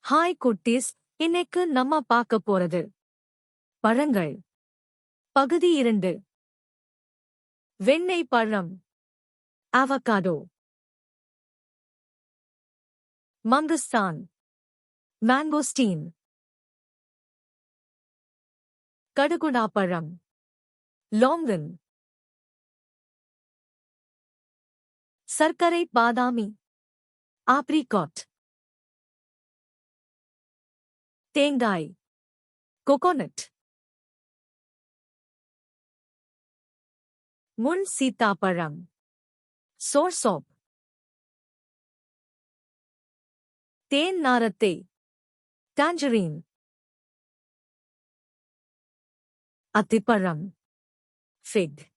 Hi குட்டீஸ், இன்னைக்கு நம்ம பார்க்க போறது பழங்கள். பகுதி 2. வெண்ணெய் பழம். அவகாடோ. மங்குஸ்தான். மேங்கோஸ்டீன். கடுகுடா பழம். லோங்கன். சர்க்கரை பாதாமி. ஆப்ரிகாட். தேங்காய். கோகோனட். முள் சீத்தாப்பழம். சோர்சோப். தேன் நாரத்தை. டாஞ்சரீன். அத்திப்பழம். ஃபிக்.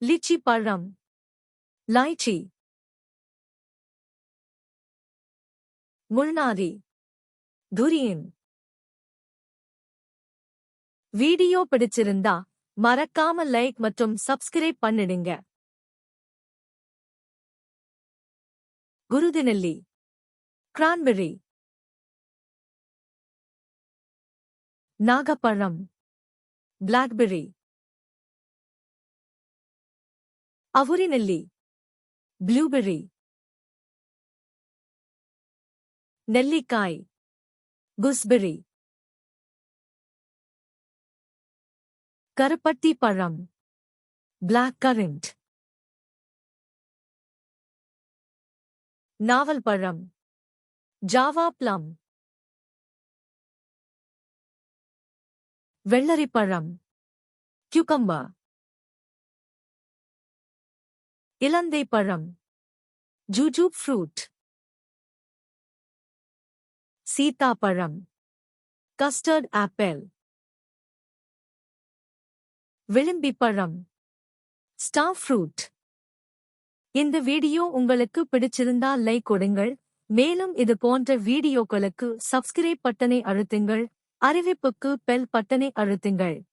லிச்சி பழம். லைச்சி. முள்நாரி. துரியன். வீடியோ பிடிச்சிருந்தா மறக்காம லைக் மற்றும் சப்ஸ்கிரைப் பண்ணிடுங்க. குருதிநெல்லி. கிரான்பெர்ரி. நாகப்பழம். பிளாக்பெர்ரி. அவுரிநெல்லி. ப்ளூபெர்ரி. நெல்லிக்காய். குஸ்பெர்ரி. கருப்பட்டி பழம். Black currant. நாவல் பழம். Java plum. வெள்ளரி பழம். கியூகம்பர். இலந்தை பழம். Jujube fruit. சீத்தாப்பழம். Custard apple. விளிம்பி பழம். Star fruit. இந்த வீடியோ உங்களுக்கு பிடிச்சிருந்தா லைக் கொடுங்கள். மேலும் இது போன்ற வீடியோக்களுக்கு சப்ஸ்கிரைப் பட்டனை அழுத்துங்கள். அறிவிப்புக்கு பெல் பட்டனை அழுத்துங்கள்.